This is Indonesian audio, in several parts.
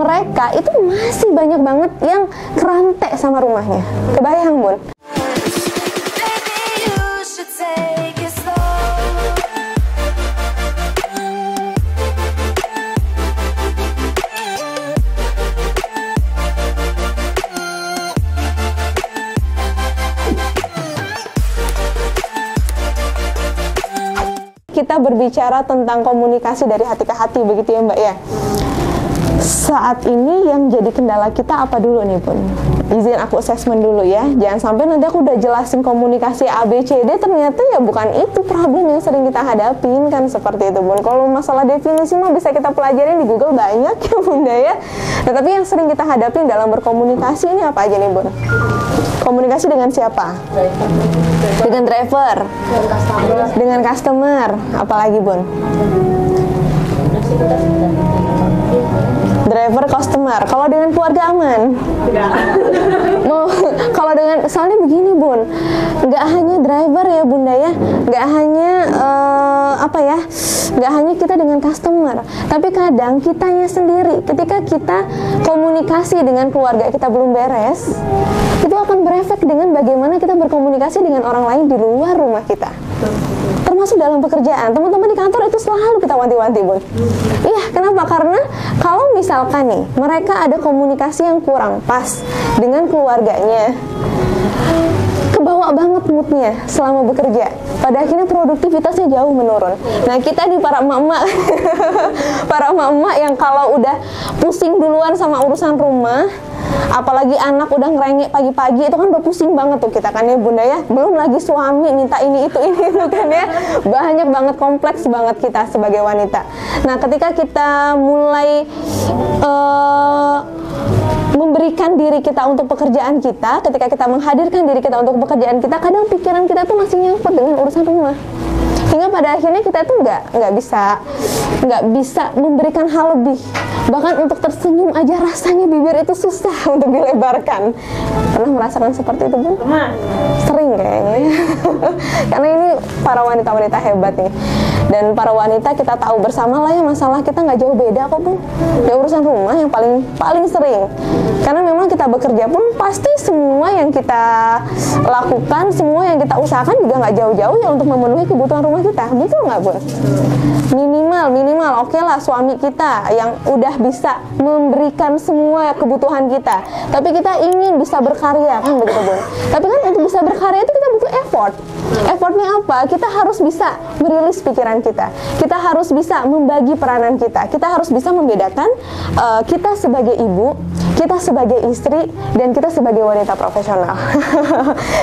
mereka itu masih banyak banget yang kerantek sama rumahnya. Kebayang bun? Kita berbicara tentang komunikasi dari hati ke hati, begitu ya Mbak ya. Saat ini yang jadi kendala kita apa dulu nih Bun? Izin aku assessment dulu ya. Jangan sampai nanti aku udah jelasin komunikasi A, B, C, D, ternyata ya bukan itu problem yang sering kita hadapin kan, seperti itu Bun. Kalau masalah definisi mah bisa kita pelajarin di Google banyak ya Bunda ya. Nah, tapi yang sering kita hadapin dalam berkomunikasi ini apa aja nih Bun? Komunikasi dengan siapa? Dengan driver, dengan customer, apalagi Bun? Driver, customer. Kalau dengan keluarga aman? Mau kalau dengan, soalnya begini Bun, nggak hanya driver ya Bunda ya, nggak hanya nggak hanya kita dengan customer, tapi kadang kitanya sendiri ketika kita komunikasi dengan keluarga kita belum beres, itu akan berefek dengan bagaimana kita berkomunikasi dengan orang lain di luar rumah kita. Termasuk dalam pekerjaan, teman-teman di kantor itu selalu kita wanti-wanti Bun. Iya, kenapa? Karena kalau misalkan nih mereka ada komunikasi yang kurang pas dengan keluarganya, kebawa banget moodnya selama bekerja, pada akhirnya produktivitasnya jauh menurun. Nah, kita di para emak-emak para emak-emak yang kalau udah pusing duluan sama urusan rumah, apalagi anak udah ngerengek pagi-pagi, itu kan udah pusing banget tuh kita kan ya Bunda ya. Belum lagi suami minta ini itu kan ya. Banyak banget, kompleks banget kita sebagai wanita. Nah, ketika kita mulai memberikan diri kita untuk pekerjaan kita, ketika kita menghadirkan diri kita untuk pekerjaan kita, kadang pikiran kita tuh masih nyangkut dengan urusan rumah. Hingga pada akhirnya kita tuh nggak bisa memberikan hal lebih. Bahkan untuk tersenyum aja rasanya bibir itu susah untuk dilebarkan. Pernah merasakan seperti itu Bun? Sering kayaknya. Karena ini para wanita-wanita hebat nih. Dan para wanita kita tahu bersama lah ya, masalah kita nggak jauh beda kok Bun. Ya urusan rumah yang paling sering. Karena memang kita bekerja pun pasti semua yang kita lakukan, semua yang kita usahakan juga nggak jauh-jauh ya untuk memenuhi kebutuhan rumah kita. Betul nggak Bun? Minimal oke lah suami kita yang udah bisa memberikan semua kebutuhan kita, tapi kita ingin bisa berkarya kan, begitu Bun. Tapi kan untuk bisa berkarya itu kita butuh effort. Effortnya apa? Kita harus bisa merilis pikiran kita, kita harus bisa membagi peranan kita, kita harus bisa membedakan kita sebagai ibu, kita sebagai istri, dan kita sebagai wanita profesional.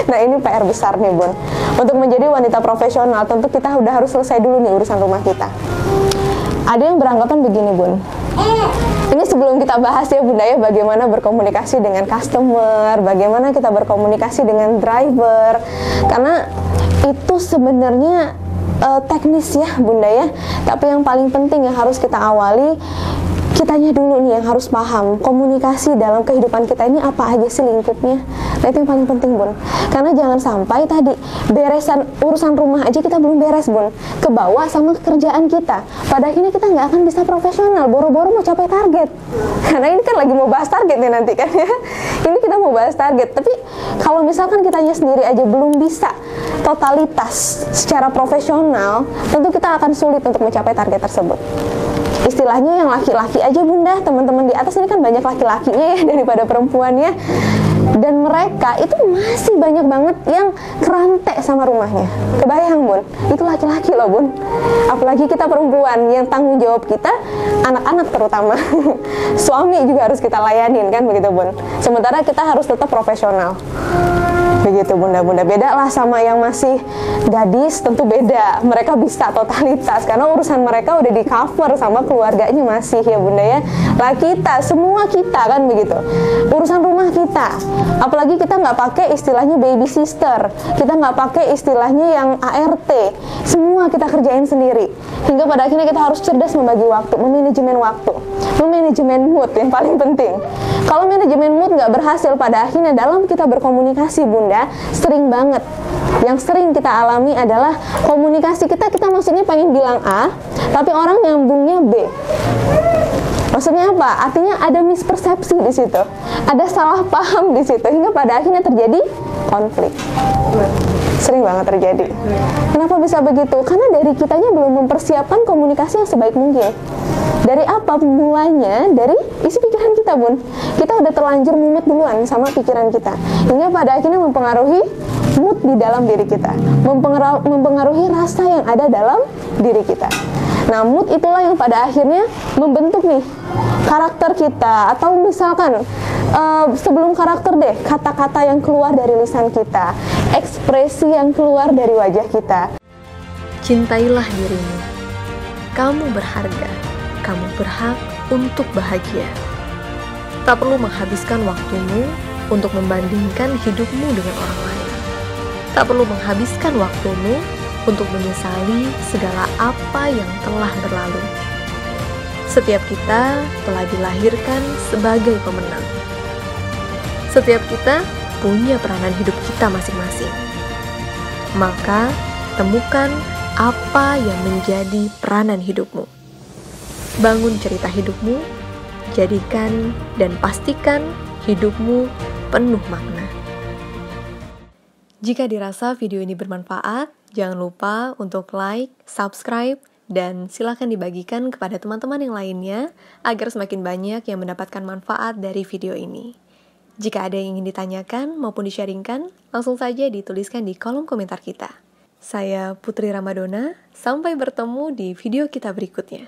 Nah, ini PR besar nih Bun. Untuk menjadi wanita profesional tentu kita udah harus selesai dulu nih urusan rumah kita. Ada yang beranggapan begini Bun, ini sebelum kita bahas ya Bunda ya, bagaimana berkomunikasi dengan customer, bagaimana kita berkomunikasi dengan driver, karena itu sebenarnya teknis ya Bunda ya. Tapi yang paling penting yang harus kita awali, kitanya dulu nih yang harus paham komunikasi dalam kehidupan kita ini apa aja sih lingkupnya. Nah, itu yang paling penting Bun. Karena jangan sampai tadi beresan urusan rumah aja kita belum beres Bun, kebawa sama kerjaan kita, pada akhirnya kita nggak akan bisa profesional, boro-boro mau capai target. Karena ini kan lagi mau bahas target nih nanti kan ya. Ini kita mau bahas target, tapi kalau misalkan kitanya sendiri aja belum bisa totalitas secara profesional, tentu kita akan sulit untuk mencapai target tersebut. Istilahnya yang laki-laki aja Bunda, teman-teman di atas ini kan banyak laki-lakinya ya daripada perempuannya, dan mereka itu masih banyak banget yang kerantek sama rumahnya. Kebayang Bun, itu laki-laki loh Bun. Apalagi kita perempuan yang tanggung jawab kita anak-anak terutama. Suami juga harus kita layanin kan, begitu Bun. Sementara kita harus tetap profesional. Begitu Bunda-bunda, beda lah sama yang masih gadis, tentu beda. Mereka bisa totalitas karena urusan mereka udah di cover sama keluarganya masih ya Bunda ya. Lah kita, semua kita kan begitu, urusan rumah kita. Apalagi kita nggak pakai istilahnya baby sister, kita nggak pakai istilahnya yang ART, semua kita kerjain sendiri. Hingga pada akhirnya kita harus cerdas membagi waktu, memanajemen waktu, memanajemen mood yang paling penting. Kalau manajemen mood nggak berhasil, pada akhirnya dalam kita berkomunikasi Bunda, sering banget yang sering kita alami adalah komunikasi kita maksudnya pengen bilang A, tapi orang nyambungnya B. Maksudnya apa? Artinya ada mispersepsi di situ, ada salah paham di situ, hingga pada akhirnya terjadi konflik. Sering banget terjadi. Kenapa bisa begitu? Karena dari kitanya belum mempersiapkan komunikasi yang sebaik mungkin. Dari apa mulanya? Dari isi pikiran kita, Bun. Kita udah terlanjur mumet duluan sama pikiran kita, hingga pada akhirnya mempengaruhi mood di dalam diri kita, mempengaruhi rasa yang ada dalam diri kita. Nah, mood itulah yang pada akhirnya membentuk nih karakter kita. Atau misalkan sebelum karakter deh, kata-kata yang keluar dari lisan kita, ekspresi yang keluar dari wajah kita. Cintailah dirimu. Kamu berharga. Kamu berhak untuk bahagia. Tak perlu menghabiskan waktumu untuk membandingkan hidupmu dengan orang lain. Tak perlu menghabiskan waktumu untuk menyesali segala apa yang telah berlalu. Setiap kita telah dilahirkan sebagai pemenang. Setiap kita punya peranan hidup kita masing-masing. Maka, temukan apa yang menjadi peranan hidupmu. Bangun cerita hidupmu, jadikan dan pastikan hidupmu penuh makna. Jika dirasa video ini bermanfaat, jangan lupa untuk like, subscribe, dan silakan dibagikan kepada teman-teman yang lainnya agar semakin banyak yang mendapatkan manfaat dari video ini. Jika ada yang ingin ditanyakan maupun di-sharingkan, langsung saja dituliskan di kolom komentar kita. Saya Putri Ramadona, sampai bertemu di video kita berikutnya.